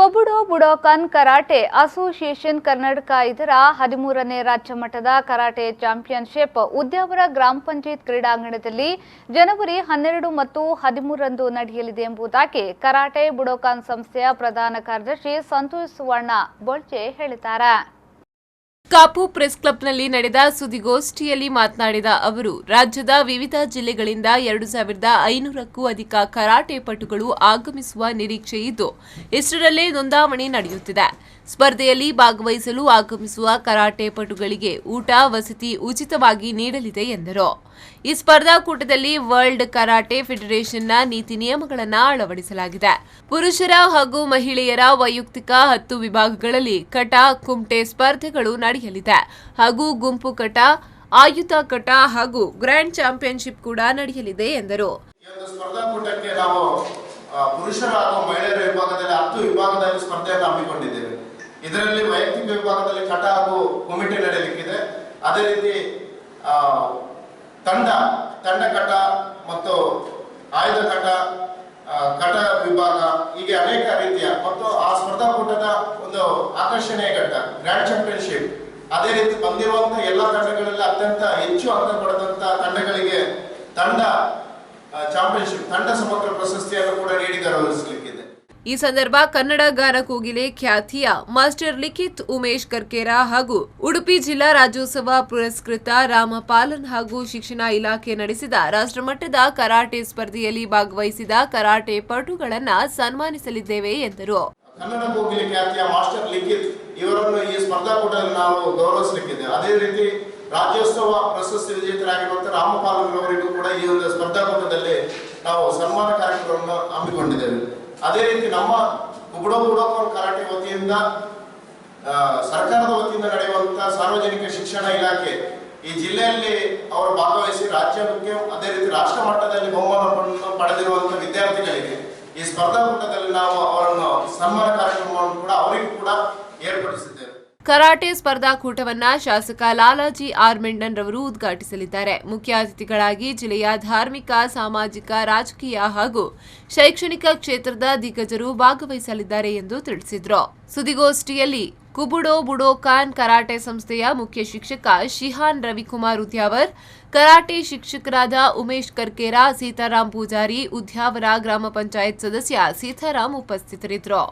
ಕೊಬುಡೋ ಬುಡೋಕನ್ karate association Karnataka ಇದರ 13ನೇ ರಾಜ್ಯ ಮಟ್ಟದ ಕರಾಟೆ ಚಾಂಪಿಯನ್ಶಿಪ್ ಉದ್ಯಾವರ ಗ್ರಾಮ ಪಂಚಾಯತ್ ಕ್ರೀಡಾಂಗಣದಲ್ಲಿ ಜನವರಿ 12 ಮತ್ತು 13 ರಂದು ನಡೆಯಲಿದೆ ಎಂಬುದಾಗಿ ಕರಾಟೆ ಬುಡೋಕನ್ ಸಂಸ್ಥೆಯ ಪ್ರಧಾನ ಕಾರ್ಯದರ್ಶಿ ಸಂತೋಷ್ ಸುವರ್ಣ ಬೋಳ್ಚೆ ಹೇಳಿದ್ದಾರೆ. ಕಾಪು ಪ್ರೆಸ್ ಕ್ಲಬ್ನಲ್ಲಿ ನಡೆದ ಸುದ್ದಿಗೋಷ್ಠಿಯಲ್ಲಿ ಮಾತನಾಡಿದ ಅವರು, ರಾಜ್ಯದ ವಿವಿಧ ಜಿಲ್ಲೆಗಳಿಂದ 2500ಕ್ಕೂ ಅಧಿಕ ಕರಾಟೆ ಪಟುಗಳು ಆಗಮಿಸುವ ನಿರೀಕ್ಷೆ ಇದ್ದು, ಇಷ್ಟರಲ್ಲೇ ನೋಂದಾವಣಿ ನಡೆಯುತ್ತಿದೆ. ಸ್ಪರ್ಧೆಯಲ್ಲಿ ಭಾಗವಹಿಸಲು ಆಗಮಿಸುವ ಕರಾಟೆ ಪಟುಗಳಿಗೆ ಊಟ, ವಸತಿ ಉಚಿತವಾಗಿ ನೀಡಲಿದೆ ಎಂದರು. ಈ ಸ್ಪರ್ಧಾಕೂಟದಲ್ಲಿ ವರ್ಲ್ಡ್ ಕರಾಟೆ ಫೆಡರೇಷನ್ನ ನೀತಿ ನಿಯಮಗಳನ್ನು ಅಳವಡಿಸಲಾಗಿದೆ. ಪುರುಷರ ಹಾಗೂ ಮಹಿಳೆಯರ ವೈಯಕ್ತಿಕ 10 ವಿಭಾಗಗಳಲ್ಲಿ ಕಟ, ಕುಮಟೆ ಸ್ಪರ್ಧೆಗಳು ನಡೆಯಲಿದೆ ಹಾಗೂ ಗುಂಪು ಕಟ, ಆಯುಧ ಕಟ ಹಾಗೂ ಗ್ರ್ಯಾಂಡ್ ಚಾಂಪಿಯನ್ಶಿಪ್ ಕೂಡ ನಡೆಯಲಿದೆ ಎಂದರು. ಸ್ಪರ್ಧಾಕೂಟಕ್ಕೆ ನಾವು ಪುರುಷರ ಹಾಗೂ ಮಹಿಳೆಯರ ವಿಭಾಗದಲ್ಲಿ 10 ವಿಭಾಗದಲ್ಲಿ ಸ್ಪರ್ಧೆಯನ್ನು ಹಮ್ಮಿಕೊಂಡಿದ್ದೇವೆ. ಇದರಲ್ಲಿ ವೈಯಕ್ತಿಕ ವಿಭಾಗದಲ್ಲಿ ಕಟ ಹಾಗೂ ಕುಮಿಟೆ ನಡೆಯಲಿಕ್ಕಿದೆ. ಅದೇ ರೀತಿ ತಂಡ ಕಟ ಮತ್ತು ಆಯುಧ ಕಟ ವಿಭಾಗ ಹೀಗೆ ಅನೇಕ ರೀತಿಯ ಮತ್ತು ಆ ಸ್ಪರ್ಧಾಕೂಟದ ಒಂದು ಆಕರ್ಷಣೆಯ ಘಟ್ಟ ಗ್ರ್ಯಾಂಡ್ ಚಾಂಪಿಯನ್ಶಿಪ್. ಅದೇ ರೀತಿ ಬಂದಿರುವಂತಹ ಎಲ್ಲ ತಂಡಗಳಲ್ಲಿ ಅತ್ಯಂತ ಹೆಚ್ಚು ಅಂಕ ಪಡೆದಂತ ತಂಡಗಳಿಗೆ ತಂಡ ಚಾಂಪಿಯನ್ಶಿಪ್ ತಂಡ ಸಮಗ್ರ ಪ್ರಶಸ್ತಿಯನ್ನು ಕೂಡ ನೀಡಿ ಗೌರವಿಸಲಿಕ್ಕಿದೆ. ಈ ಸಂದರ್ಭ ಕನ್ನಡ ಗಾನ ಕೋಗಿಲೆ ಖ್ಯಾತಿಯ ಮಾಸ್ಟರ್ ಲಿಖಿತ್ ಉಮೇಶ್ ಕರ್ಕೇರ ಹಾಗೂ ಉಡುಪಿ ಜಿಲ್ಲಾ ರಾಜ್ಯೋತ್ಸವ ಪುರಸ್ಕೃತ ರಾಮಪಾಲನ್ ಹಾಗೂ ಶಿಕ್ಷಣ ಇಲಾಖೆ ನಡೆಸಿದ ರಾಷ್ಟ್ರಮಟ್ಟದ ಕರಾಟೆ ಸ್ಪರ್ಧೆಯಲ್ಲಿ ಭಾಗವಹಿಸಿದ ಕರಾಟೆ ಪಟುಗಳನ್ನು ಸನ್ಮಾನಿಸಲಿದ್ದೇವೆ ಎಂದರು. ಕನ್ನಡ ಕೋಗಿಲೆ ಖ್ಯಾತಿಯ ಮಾಸ್ಟರ್ ಲಿಖಿತ್ ಇವರನ್ನು ಈ ಸ್ಪರ್ಧಾಕೂಟದಲ್ಲಿ ನಾವು ಗೌರವಿಸಲಿಕ್ಕಿದೆ. ಅದೇ ರೀತಿ ರಾಜ್ಯೋತ್ಸವ ಪ್ರಶಸ್ತಿ ವಿಜೇತರಾಗಿರುವಂತಹ ರಾಮಪಾಲನ್ ಅವರಿಗೂ ಕೂಡ ಈ ಒಂದು ಸ್ಪರ್ಧಾಕೂಟದಲ್ಲಿ ನಾವು ಸನ್ಮಾನ ಕಾರ್ಯಕ್ರಮವನ್ನು ಹಮ್ಮಿಕೊಂಡಿದ್ದೇವೆ. ಅದೇ ರೀತಿ ನಮ್ಮ ಕೊಬುಡೋ ಬುಡೋಕನ್ ಕರಾಟೆ ವತಿಯಿಂದ ಸರ್ಕಾರದ ವತಿಯಿಂದ ನಡೆಯುವಂತಹ ಸಾರ್ವಜನಿಕ ಶಿಕ್ಷಣ ಇಲಾಖೆ ಈ ಜಿಲ್ಲೆಯಲ್ಲಿ ಅವರು ಭಾಗವಹಿಸಿ ರಾಜ್ಯಕ್ಕೆ ಅದೇ ರೀತಿ ರಾಷ್ಟ್ರ ಮಟ್ಟದಲ್ಲಿ ಬಹುಮಾನವನ್ನು ಪಡೆದಿರುವಂತಹ ವಿದ್ಯಾರ್ಥಿಗಳಿಗೆ ಈ ಸ್ಪರ್ಧಾಕೂಟದಲ್ಲಿ ನಾವು ಅವರನ್ನು ಸನ್ಮಾನ ಕಾರ್ಯಕ್ರಮವನ್ನು ಕೂಡ ಅವರಿಗೂ ಕೂಡ ಏರ್ಪಡಿಸಿದ್ದೇವೆ. ಕರಾಟೆ ಸ್ಪರ್ಧಾಕೂಟವನ್ನ ಶಾಸಕ ಲಾಲಾಜಿ ಆರ್ ಮೆಂಡನ್ ರವರು ಉದ್ಘಾಟಿಸಲಿದ್ದಾರೆ. ಮುಖ್ಯ ಅತಿಥಿಗಳಾಗಿ ಜಿಲ್ಲೆಯ ಧಾರ್ಮಿಕ, ಸಾಮಾಜಿಕ, ರಾಜಕೀಯ ಹಾಗೂ ಶೈಕ್ಷಣಿಕ ಕ್ಷೇತ್ರದ ದಿಗ್ಗಜರು ಭಾಗವಹಿಸಲಿದ್ದಾರೆ ಎಂದು ತಿಳಿಸಿದರು. ಸುದ್ದಿಗೋಷ್ಠಿಯಲ್ಲಿ ಕೊಬುಡೋ ಬುಡೋಕಾನ್ ಕರಾಟೆ ಸಂಸ್ಥೆಯ ಮುಖ್ಯ ಶಿಕ್ಷಕ ಶಿಹಾನ್ ರವಿಕುಮಾರ್ ಉದ್ಯಾವರ್, ಕರಾಟೆ ಶಿಕ್ಷಕರಾದ ಉಮೇಶ್ ಕರ್ಕೇರ, ಸೀತಾರಾಮ್ ಪೂಜಾರಿ, ಉದ್ಯಾವರ ಗ್ರಾಮ ಪಂಚಾಯತ್ ಸದಸ್ಯ ಸೀತಾರಾಮ್ ಉಪಸ್ಥಿತರಿದ್ದರು.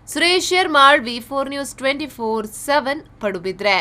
Suresh Yermal, V4 News 24/7 Padubidri.